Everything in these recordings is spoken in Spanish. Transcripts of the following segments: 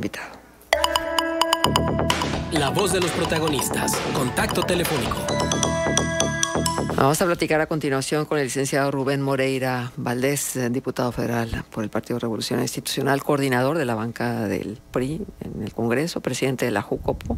invitado. La voz de los protagonistas. Contacto telefónico. Vamos a platicar a continuación con el licenciado Rubén Moreira Valdés, diputado federal por el Partido Revolución Institucional, coordinador de la bancada del PRI en el Congreso, presidente de la Jucopo.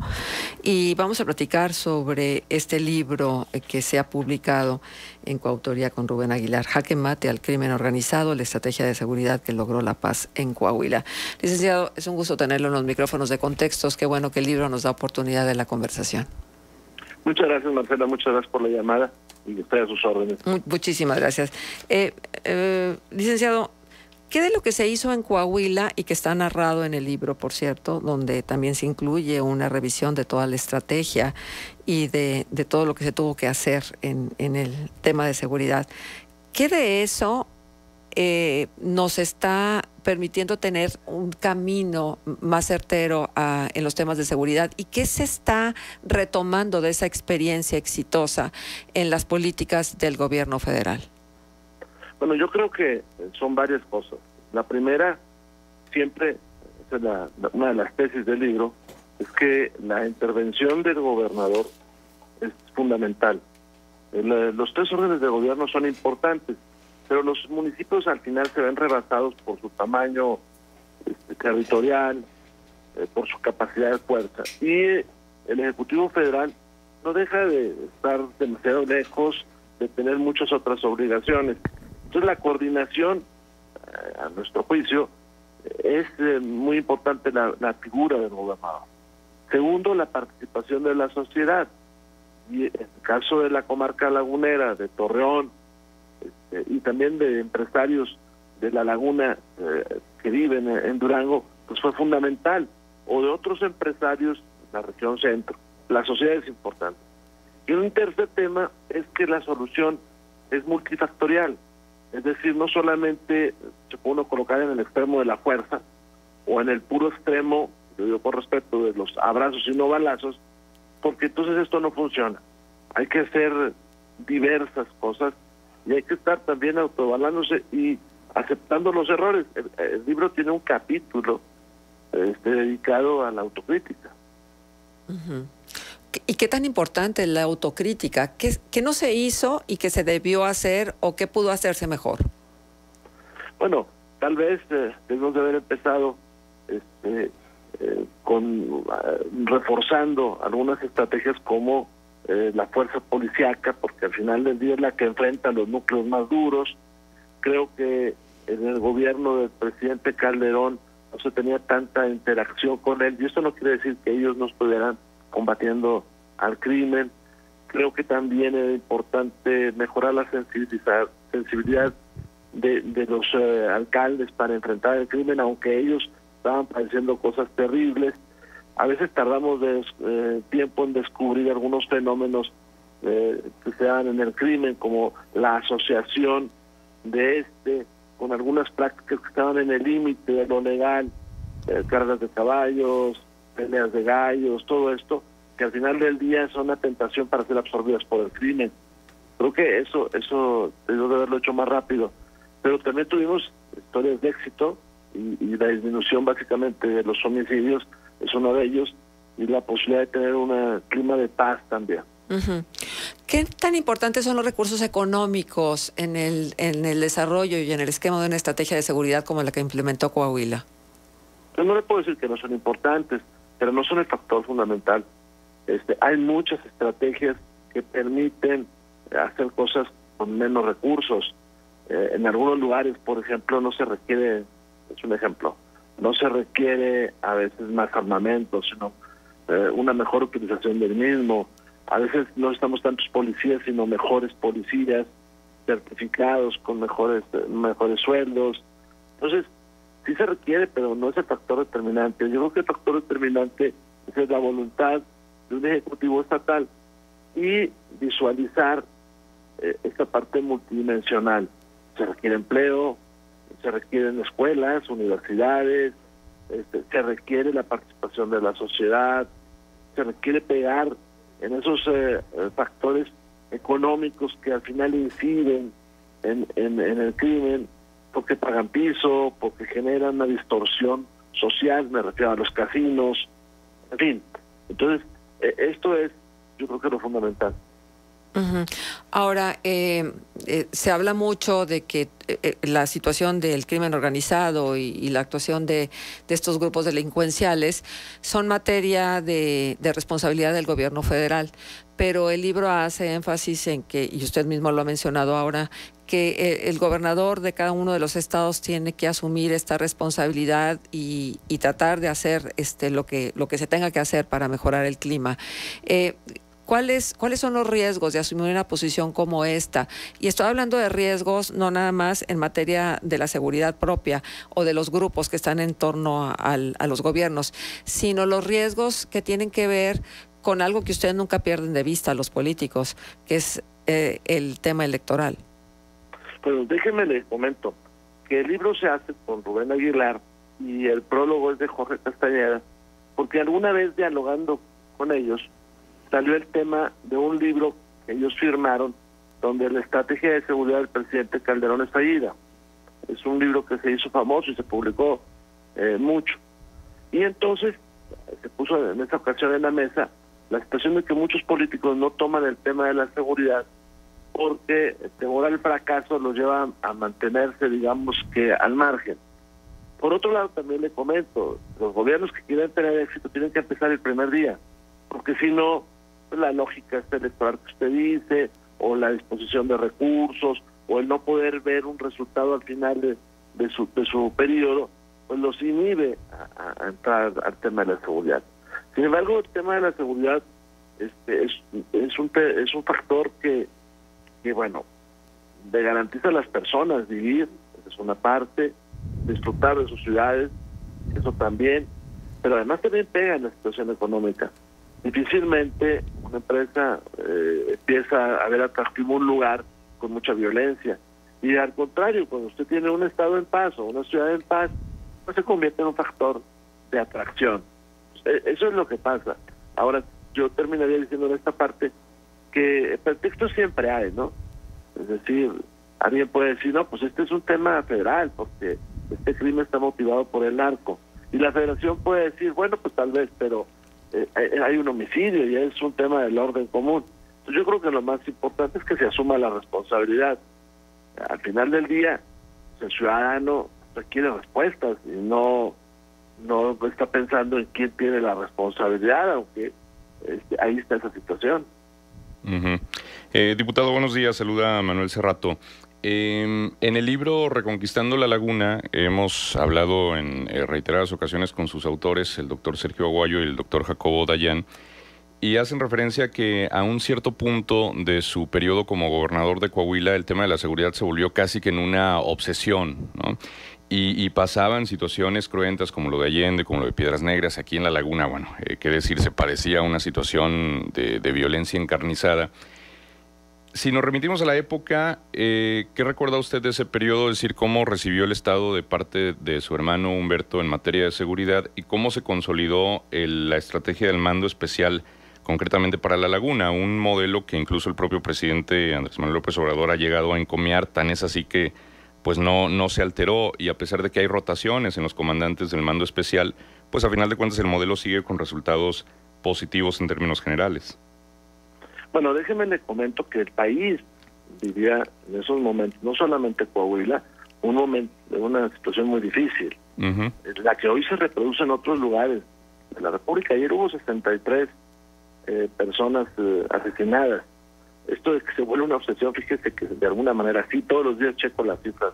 Y vamos a platicar sobre este libro que se ha publicado en coautoría con Rubén Aguilar, Jaque Mate al Crimen Organizado, la estrategia de seguridad que logró la paz en Coahuila. Licenciado, es un gusto tenerlo en los micrófonos de Contextos. Qué bueno que el libro nos da oportunidad de la conversación. Muchas gracias, Marcela, muchas gracias por la llamada y estoy a sus órdenes. Muchísimas gracias. Licenciado, ¿qué de lo que se hizo en Coahuila y que está narrado en el libro, por cierto, donde también se incluye una revisión de toda la estrategia y de todo lo que se tuvo que hacer en el tema de seguridad? ¿Qué de eso nos está permitiendo tener un camino más certero en los temas de seguridad? ¿Y qué se está retomando de esa experiencia exitosa en las políticas del gobierno federal? Bueno, yo creo que son varias cosas. La primera, siempre, es una de las tesis del libro, es que la intervención del gobernador es fundamental. Los tres órdenes de gobierno son importantes, pero los municipios al final se ven rebasados por su tamaño territorial, por su capacidad de fuerza. Y el Ejecutivo Federal no deja de estar demasiado lejos, de tener muchas otras obligaciones. Entonces la coordinación, a nuestro juicio, es muy importante la figura del gobernador. Segundo, la participación de la sociedad. Y en el caso de la comarca lagunera, de Torreón, y también de empresarios de la laguna que viven en Durango, pues fue fundamental, o de otros empresarios de la región centro. La sociedad es importante. Y un tercer tema es que la solución es multifactorial, es decir, no solamente se puede uno colocar en el extremo de la fuerza o en el puro extremo, yo digo por respeto, de los abrazos y no balazos, porque entonces esto no funciona. Hay que hacer diversas cosas y hay que estar también autoevaluándose y aceptando los errores. El libro tiene un capítulo dedicado a la autocrítica. Uh-huh. ¿Y qué tan importante es la autocrítica? ¿Qué no se hizo y qué se debió hacer o qué pudo hacerse mejor? Bueno, tal vez debemos de haber empezado reforzando algunas estrategias como la fuerza policíaca, porque al final del día es la que enfrenta los núcleos más duros. Creo que en el gobierno del presidente Calderón no se tenía tanta interacción con él, y esto no quiere decir que ellos no estuvieran combatiendo al crimen. Creo que también era importante mejorar la sensibilidad de los alcaldes para enfrentar el crimen, aunque ellos estaban padeciendo cosas terribles. A veces tardamos tiempo en descubrir algunos fenómenos que se dan en el crimen, como la asociación con algunas prácticas que estaban en el límite de lo legal, cargas de caballos, peleas de gallos, todo esto, que al final del día son una tentación para ser absorbidas por el crimen. Creo que eso debió de haberlo hecho más rápido. Pero también tuvimos historias de éxito y la disminución básicamente de los homicidios es uno de ellos, y la posibilidad de tener un clima de paz también. Uh-huh. ¿Qué tan importantes son los recursos económicos en el desarrollo y en el esquema de una estrategia de seguridad como la que implementó Coahuila? Yo no le puedo decir que no son importantes, pero no son el factor fundamental. Hay muchas estrategias que permiten hacer cosas con menos recursos. En algunos lugares, por ejemplo, no se requiere, es un ejemplo, no se requiere a veces más armamento, sino una mejor utilización del mismo. A veces no necesitamos tantos policías, sino mejores policías, certificados con mejores sueldos. Entonces, sí se requiere, pero no es el factor determinante. Yo creo que el factor determinante es la voluntad de un ejecutivo estatal y visualizar esta parte multidimensional. Se requiere empleo, se requieren escuelas, universidades, se requiere la participación de la sociedad, se requiere pegar en esos factores económicos que al final inciden en el crimen, porque pagan piso, porque generan una distorsión social, me refiero a los casinos, en fin. Entonces, esto es, yo creo que lo fundamental. Ahora, se habla mucho de que la situación del crimen organizado y la actuación de estos grupos delincuenciales son materia de responsabilidad del gobierno federal, pero el libro hace énfasis en que, y usted mismo lo ha mencionado ahora, que el gobernador de cada uno de los estados tiene que asumir esta responsabilidad y tratar de hacer lo que se tenga que hacer para mejorar el clima. ¿Cuáles son los riesgos de asumir una posición como esta? Y estoy hablando de riesgos no nada más en materia de la seguridad propia o de los grupos que están en torno a los gobiernos, sino los riesgos que tienen que ver con algo que ustedes nunca pierden de vista, los políticos, que es el tema electoral. Pues déjenme les comento que el libro se hace con Rubén Aguilar y el prólogo es de Jorge Castañeda, porque alguna vez dialogando con ellos, salió el tema de un libro que ellos firmaron, donde la estrategia de seguridad del presidente Calderón es fallida. Es un libro que se hizo famoso y se publicó mucho. Y entonces se puso en esta ocasión en la mesa la situación de que muchos políticos no toman el tema de la seguridad porque el temor al fracaso los lleva a mantenerse, digamos, que al margen. Por otro lado, también le comento, los gobiernos que quieren tener éxito tienen que empezar el primer día, porque si no, la lógica electoral que usted dice, o la disposición de recursos, o el no poder ver un resultado al final de su periodo, pues los inhibe a entrar al tema de la seguridad. Sin embargo, el tema de la seguridad es un factor que bueno, le garantiza a las personas vivir, esa es una parte, disfrutar de sus ciudades, eso también, pero además también pega en la situación económica. Difícilmente una empresa empieza a ver atractivo un lugar con mucha violencia, y al contrario, cuando usted tiene un estado en paz o una ciudad en paz, pues se convierte en un factor de atracción. Eso es lo que pasa. Ahora, yo terminaría diciendo en esta parte que pretextos siempre hay, ¿no? Es decir, alguien puede decir, no, pues este es un tema federal, porque este crimen está motivado por el narco. Y la federación puede decir, bueno, pues tal vez, pero hay un homicidio y es un tema del orden común. Entonces yo creo que lo más importante es que se asuma la responsabilidad. Al final del día, el ciudadano requiere respuestas y no está pensando en quién tiene la responsabilidad, aunque ahí está esa situación. Diputado, buenos días, saluda a Manuel Cerrato. En el libro Reconquistando la Laguna hemos hablado en reiteradas ocasiones con sus autores, el doctor Sergio Aguayo y el doctor Jacobo Dayan, y hacen referencia que a un cierto punto de su periodo como gobernador de Coahuila el tema de la seguridad se volvió casi que en una obsesión, ¿no? Y pasaban situaciones cruentas como lo de Allende, como lo de Piedras Negras, aquí en la Laguna, bueno, qué decir, se parecía a una situación de violencia encarnizada. Si nos remitimos a la época, ¿qué recuerda usted de ese periodo? Es decir, ¿cómo recibió el Estado de parte de su hermano Humberto en materia de seguridad y cómo se consolidó la estrategia del mando especial concretamente para la Laguna? Un modelo que incluso el propio presidente Andrés Manuel López Obrador ha llegado a encomiar, tan es así que pues no se alteró, y a pesar de que hay rotaciones en los comandantes del mando especial, pues a final de cuentas el modelo sigue con resultados positivos en términos generales. Bueno, déjeme le comento que el país vivía en esos momentos, no solamente Coahuila, una situación muy difícil, la que hoy se reproduce en otros lugares de la República. Ayer hubo 63 personas asesinadas. Esto de que se vuelve una obsesión, fíjese que de alguna manera sí, todos los días checo las cifras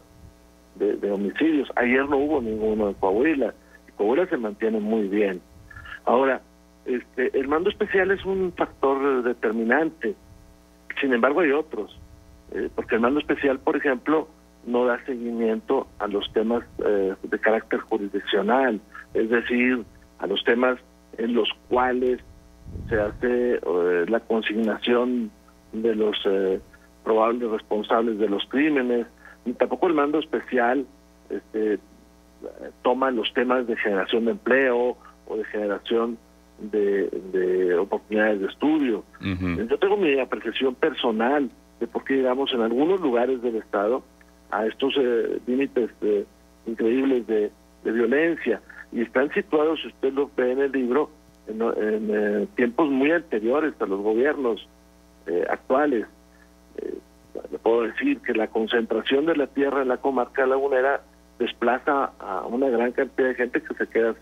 de homicidios. Ayer no hubo ninguno en Coahuila. Coahuila se mantiene muy bien. Ahora, el mando especial es un factor determinante. Sin embargo, hay otros. Porque el mando especial, por ejemplo, no da seguimiento a los temas de carácter jurisdiccional, es decir, a los temas en los cuales se hace la consignación de los probables responsables de los crímenes, y tampoco el mando especial toma los temas de generación de empleo o de generación de oportunidades de estudio. Yo tengo mi apreciación personal de por qué llegamos en algunos lugares del Estado a estos límites increíbles de violencia. y están situados, si usted lo ve en el libro, en tiempos muy anteriores a los gobiernos actuales. Le puedo decir que la concentración de la tierra en la comarca lagunera desplaza a una gran cantidad de gente que se queda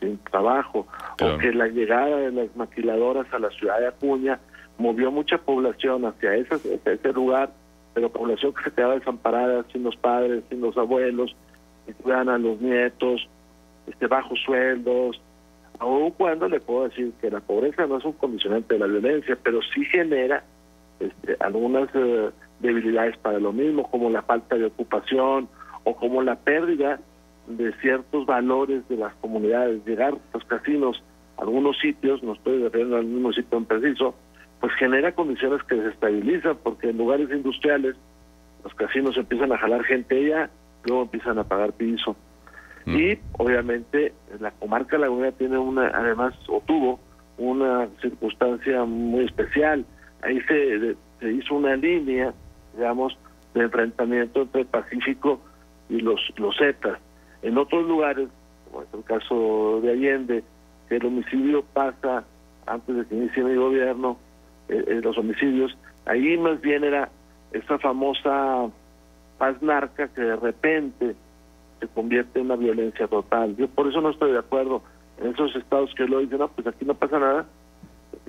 sin trabajo, claro. O que la llegada de las maquiladoras a la ciudad de Acuña movió mucha población hacia ese lugar, pero población que se quedaba desamparada, sin los padres, sin los abuelos, que cuidan a los nietos, bajos sueldos. Aun cuando le puedo decir que la pobreza no es un condicionante de la violencia, pero sí genera algunas debilidades para lo mismo, como la falta de ocupación o como la pérdida de ciertos valores de las comunidades. Llegar a los casinos, algunos sitios, no estoy refiriendo al mismo sitio en preciso, pues genera condiciones que desestabilizan, porque en lugares industriales los casinos empiezan a jalar gente allá, luego empiezan a pagar piso. Y obviamente la comarca lagunera tiene tuvo una circunstancia muy especial. Ahí se hizo una línea, digamos, de enfrentamiento entre el Pacífico y los Zetas. En otros lugares, como es el caso de Allende, que el homicidio pasa antes de que inicie mi gobierno, los homicidios, ahí más bien era esa famosa paz narca que de repente se convierte en una violencia total. Yo por eso no estoy de acuerdo en esos estados que lo dicen, no, pues aquí no pasa nada,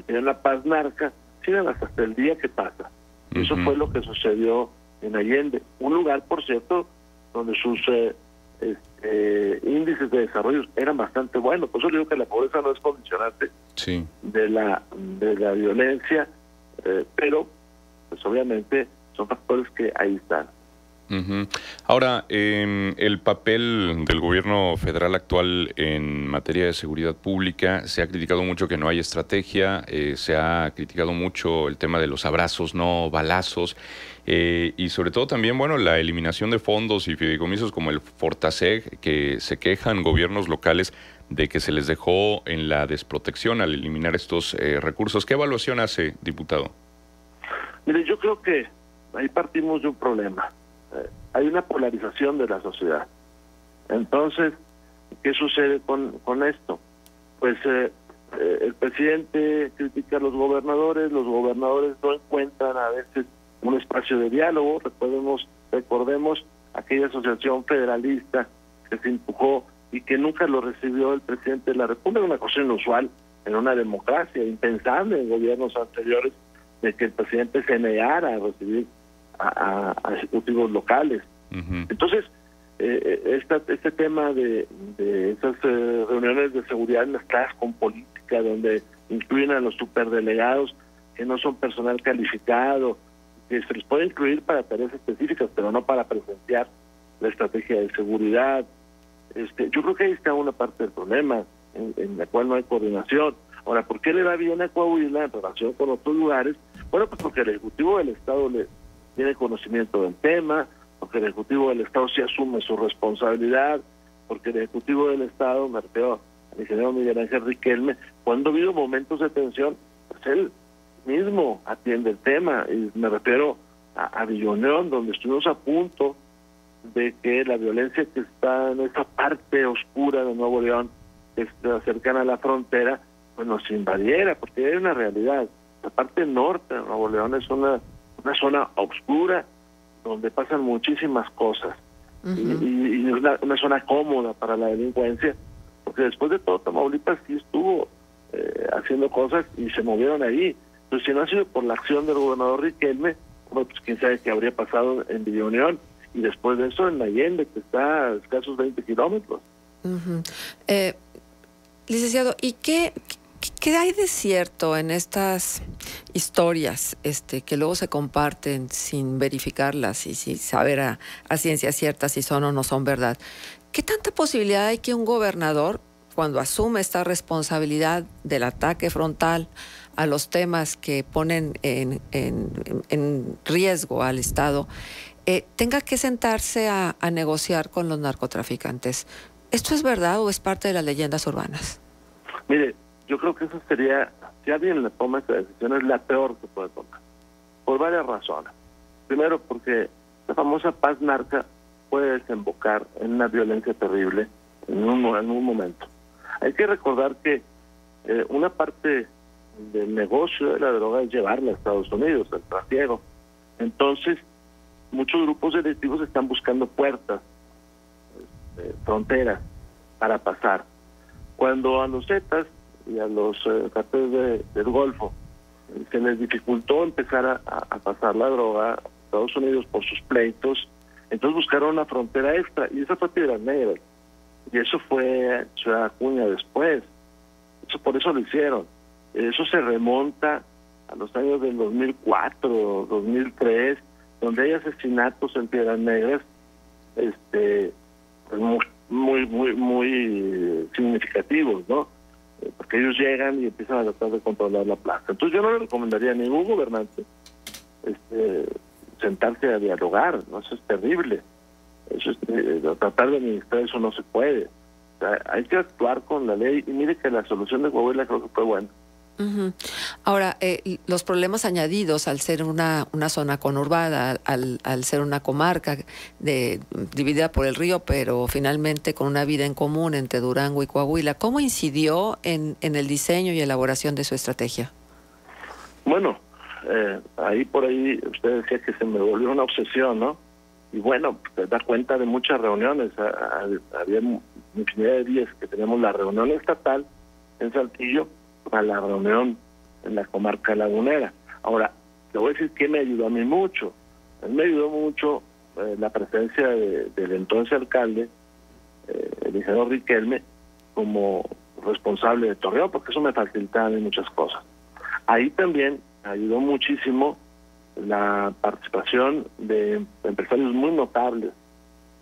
tienen la paz narca, sigan hasta el día que pasa. Eso fue lo que sucedió en Allende, un lugar, por cierto, donde sus índices de desarrollo eran bastante buenos. Por eso digo que la pobreza no es condicionante de la violencia, pero pues obviamente son factores que ahí están. Ahora, el papel del gobierno federal actual en materia de seguridad pública, se ha criticado mucho que no hay estrategia, se ha criticado mucho el tema de los abrazos, no balazos, y sobre todo también, bueno, la eliminación de fondos y fideicomisos como el Fortaseg, que se quejan gobiernos locales de que se les dejó en la desprotección al eliminar estos recursos. ¿Qué evaluación hace, diputado? Mire, yo creo que ahí partimos de un problema. Hay una polarización de la sociedad. Entonces, ¿qué sucede con esto? Pues el presidente critica a los gobernadores no encuentran a veces un espacio de diálogo. Recordemos aquella asociación federalista que se empujó y que nunca lo recibió el presidente de la República, una cosa inusual en una democracia, impensable en gobiernos anteriores, de que el presidente se negara a recibir a ejecutivos locales. Entonces, este tema de esas reuniones de seguridad mezcladas con política, donde incluyen a los superdelegados que no son personal calificado, que se les puede incluir para tareas específicas, pero no para presenciar la estrategia de seguridad. Yo creo que ahí está una parte del problema, en la cual no hay coordinación. Ahora, ¿por qué le va bien a Coahuila en relación con otros lugares? Bueno, pues porque el Ejecutivo del Estado tiene conocimiento del tema, porque el Ejecutivo del Estado sí asume su responsabilidad, porque el Ejecutivo del Estado, me refiero al ingeniero Miguel Ángel Riquelme, cuando ha habido momentos de tensión, pues él mismo atiende el tema, y me refiero a Villoneón, donde estuvimos a punto de que la violencia que está en esa parte oscura de Nuevo León, que está cercana a la frontera, pues nos invadiera, porque hay una realidad. La parte norte de Nuevo León es una zona oscura donde pasan muchísimas cosas, y una zona cómoda para la delincuencia, porque después de todo Tamaulipas sí estuvo haciendo cosas y se movieron ahí. Entonces, si no ha sido por la acción del gobernador Riquelme, bueno, pues quién sabe qué habría pasado en Villoneón, y después de eso en Allende, que está a escasos 20 kilómetros. Licenciado, ¿y qué hay de cierto en estas historias que luego se comparten sin verificarlas y sin saber a ciencia cierta si son o no son verdad? ¿Qué tanta posibilidad hay que un gobernador, cuando asume esta responsabilidad del ataque frontal a los temas que ponen en riesgo al Estado, tenga que sentarse a negociar con los narcotraficantes? ¿Esto es verdad o es parte de las leyendas urbanas? Mire, yo creo que eso sería, si alguien le toma esta decisión, es la peor que puede tomar, por varias razones. Primero, porque la famosa paz narca puede desembocar en una violencia terrible, en un momento. Hay que recordar que una parte del negocio de la droga es llevarla a Estados Unidos, el trasiego. Entonces, muchos grupos delictivos están buscando puertas, fronteras para pasar. Cuando a los Zetas y a los carteles del Golfo se les dificultó empezar a pasar la droga a Estados Unidos por sus pleitos, entonces buscaron una frontera extra, y esa fue Piedras Negras, y eso fue Ciudad Acuña después. Eso, por eso lo hicieron. Eso se remonta a los años del 2004, 2003, donde hay asesinatos en Piedras Negras, pues muy significativos, ¿no? Porque ellos llegan y empiezan a tratar de controlar la plaza. Entonces yo no le recomendaría a ningún gobernante sentarse a dialogar, ¿no? Eso es terrible. Eso es, tratar de administrar eso no se puede. O sea, hay que actuar con la ley, y mire que la solución de Coahuila creo que fue buena. Uh-huh. Ahora, los problemas añadidos al ser una zona conurbada, al ser una comarca dividida por el río, pero finalmente con una vida en común entre Durango y Coahuila, ¿cómo incidió en el diseño y elaboración de su estrategia? Bueno, ahí por ahí usted decía que se me volvió una obsesión, ¿no? Y bueno, te das cuenta de muchas reuniones. Había infinidad de días que teníamos la reunión estatal en Saltillo, a la reunión en la comarca lagunera. Ahora, te voy a decir que me ayudó a mí mucho. A mí me ayudó mucho la presencia del entonces alcalde, el ingeniero Riquelme, como responsable de Torreón, porque eso me facilitaba a mí muchas cosas. Ahí también ayudó muchísimo la participación de empresarios muy notables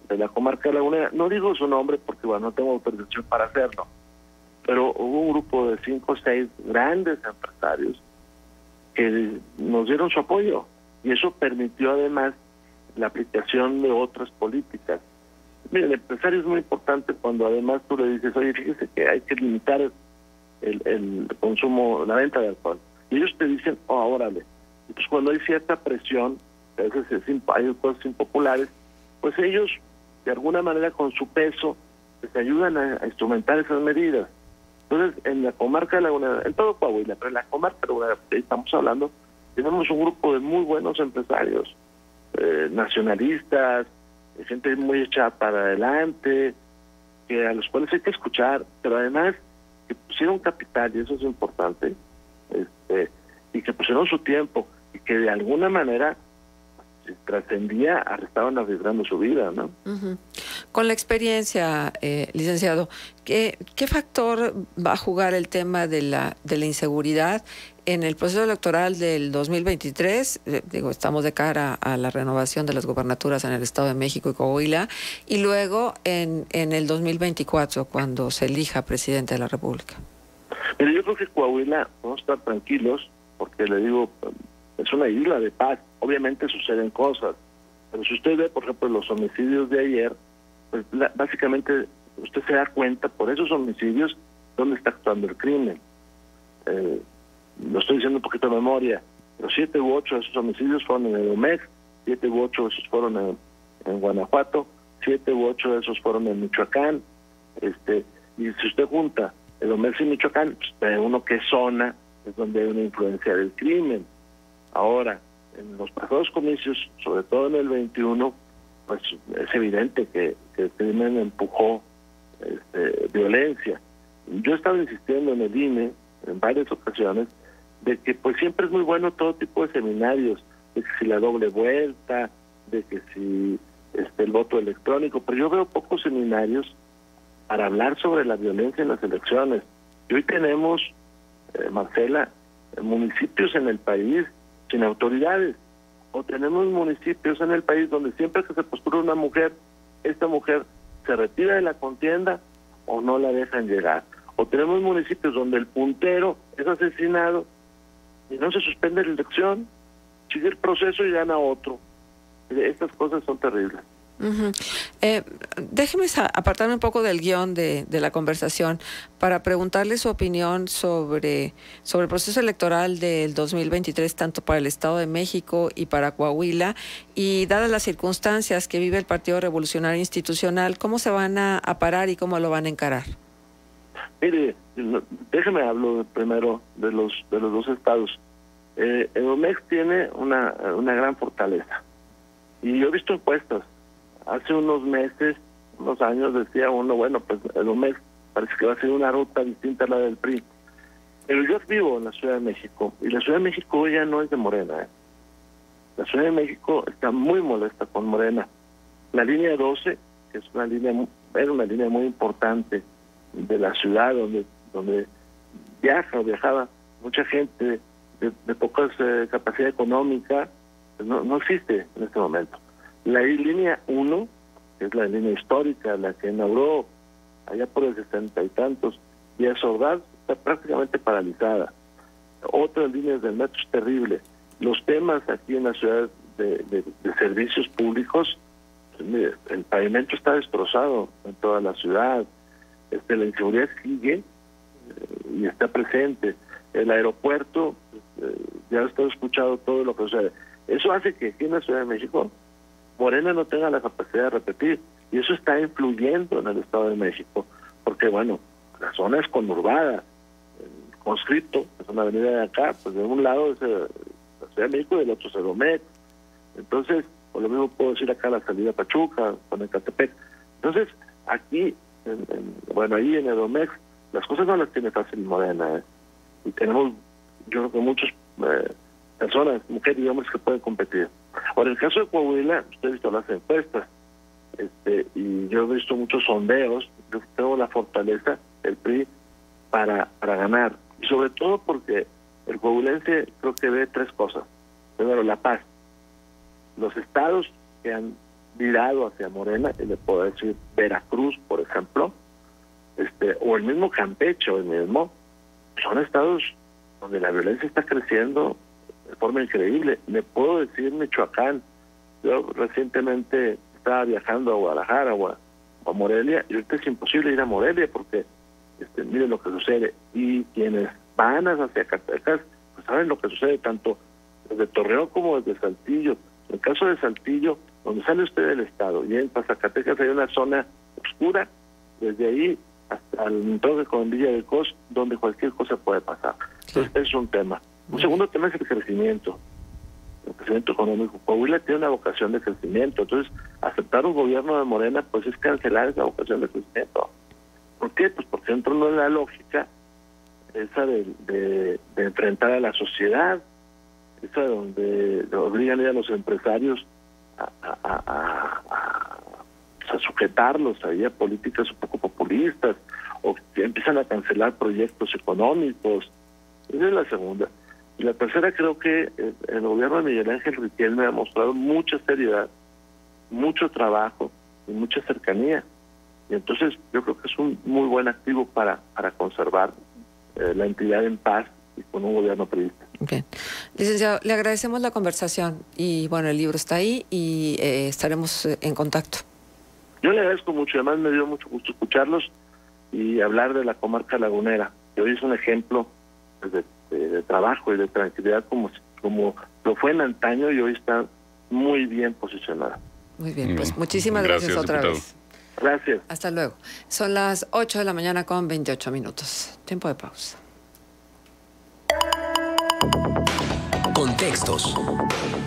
de la comarca lagunera. No digo su nombre porque bueno, no tengo autorización para hacerlo, pero hubo un grupo de 5 o 6 grandes empresarios que nos dieron su apoyo, y eso permitió además la aplicación de otras políticas. Mire, el empresario es muy importante cuando además tú le dices, oye, fíjese que hay que limitar el consumo, la venta de alcohol. Y ellos te dicen, órale. Y pues cuando hay cierta presión, a veces hay cosas impopulares, pues ellos, de alguna manera, con su peso, les ayudan a instrumentar esas medidas. Entonces, en la comarca lagunera, en todo Coahuila, pero en la comarca lagunera, que estamos hablando, tenemos un grupo de muy buenos empresarios, nacionalistas, gente muy echada para adelante, que a los cuales hay que escuchar, pero además que pusieron capital, y eso es importante, y que pusieron su tiempo, y que de alguna manera si trascendía, estaban arriesgando su vida, ¿no? Uh-huh. Con la experiencia, licenciado, ¿qué factor va a jugar el tema de la inseguridad en el proceso electoral del 2023? Estamos de cara a la renovación de las gubernaturas en el Estado de México y Coahuila, y luego en el 2024, cuando se elija presidente de la República. Pero yo creo que Coahuila vamos a estar tranquilos, porque le digo, es una isla de paz. Obviamente suceden cosas, pero si usted ve, por ejemplo, los homicidios de ayer, pues básicamente usted se da cuenta por esos homicidios dónde está actuando el crimen. Lo estoy diciendo un poquito de memoria, pero 7 u 8 de esos homicidios fueron en Edomex, 7 u 8 de esos fueron en Guanajuato, 7 u 8 de esos fueron en Michoacán. Y si usted junta Edomex y Michoacán, pues ve uno qué zona es donde hay una influencia del crimen. Ahora, en los pasados comicios, sobre todo en el 21, pues es evidente que el crimen empujó violencia. Yo he estado insistiendo en el INE en varias ocasiones de que pues siempre es muy bueno todo tipo de seminarios, de que si la doble vuelta, de que si el voto electrónico, pero yo veo pocos seminarios para hablar sobre la violencia en las elecciones. Y hoy tenemos, Marcela, municipios en el país sin autoridades, o tenemos municipios en el país donde siempre que se postula una mujer, esta mujer se retira de la contienda o no la dejan llegar, o tenemos municipios donde el puntero es asesinado y no se suspende la elección, sigue el proceso y gana otro. Estas cosas son terribles. Déjeme apartarme un poco del guión de la conversación para preguntarle su opinión sobre el proceso electoral del 2023, tanto para el Estado de México y para Coahuila, y dadas las circunstancias que vive el Partido Revolucionario Institucional, ¿cómo se van a parar y cómo lo van a encarar? Mire, déjeme hablo primero de los dos estados. Edomex tiene una gran fortaleza. Y yo he visto encuestas. Hace unos meses, unos años, decía uno, bueno, pues Edomex parece que va a ser una ruta distinta a la del PRI. Pero yo vivo en la Ciudad de México, y la Ciudad de México ya no es de Morena. La Ciudad de México está muy molesta con Morena. La línea 12, que es era una línea muy importante de la ciudad, donde viajaba mucha gente de poca capacidad económica, pues no existe en este momento. La línea 1, que es la línea histórica, la que inauguró allá por el 60 y tantos, Díaz Ordaz, está prácticamente paralizada. Otras líneas del metro es terrible. Los temas aquí en la ciudad de servicios públicos, pues mire, el pavimento está destrozado en toda la ciudad. La inseguridad sigue y está presente. El aeropuerto, ya he estado escuchando todo lo que sucede. Eso hace que aquí en la Ciudad de México Morena no tenga la capacidad de repetir, y eso está influyendo en el Estado de México, porque bueno, la zona es conurbada. El Conscripto, es una avenida de acá, pues de un lado es la Ciudad de México y del otro es Edomex. Entonces, por lo mismo puedo decir acá la salida a Pachuca, con Ecatepec. Entonces, aquí, ahí en Edomex, las cosas no las tiene fácil Morena, y tenemos, yo creo que muchas personas, mujeres y hombres, que pueden competir. Ahora, en el caso de Coahuila, usted ha visto las encuestas, y yo he visto muchos sondeos. Yo tengo la fortaleza del PRI para ganar, y sobre todo porque el coahuilense creo que ve tres cosas. Primero, la paz. Los estados que han virado hacia Morena, y le puedo decir Veracruz, por ejemplo, o el mismo Campeche, son estados donde la violencia está creciendo de forma increíble. Le puedo decir Michoacán. Yo recientemente estaba viajando a Guadalajara o a Morelia, y ahorita es imposible ir a Morelia porque miren lo que sucede. Y quienes van hacia Zacatecas, pues saben lo que sucede tanto desde Torreón como desde Saltillo. En el caso de Saltillo, donde sale usted del estado y entra a Zacatecas, hay una zona oscura, desde ahí hasta el toque con Villa de Cos, donde cualquier cosa puede pasar. Entonces, ese es un tema. Un segundo tema es el crecimiento económico. Coahuila tiene una vocación de crecimiento, entonces aceptar un gobierno de Morena pues es cancelar esa vocación de crecimiento. ¿Por qué? Pues porque entra en la lógica esa de enfrentar a la sociedad, esa donde obligan a los empresarios a sujetarlos ahí a políticas un poco populistas, o que empiezan a cancelar proyectos económicos. Esa es la segunda. Y la tercera, creo que el gobierno de Miguel Ángel Riquelme ha mostrado mucha seriedad, mucho trabajo y mucha cercanía. Y entonces yo creo que es un muy buen activo para conservar la entidad en paz y con un gobierno priista. Bien. Licenciado, le agradecemos la conversación, y bueno, el libro está ahí y estaremos en contacto. Yo le agradezco mucho, además me dio mucho gusto escucharlos y hablar de la comarca lagunera, que hoy es un ejemplo de trabajo y de tranquilidad como lo fue en antaño, y hoy está muy bien posicionada. Muy bien, pues muchísimas gracias otra diputado. vez. Gracias. Hasta luego. Son las 8 de la mañana con 28 minutos. Tiempo de pausa. Contextos.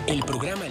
El programa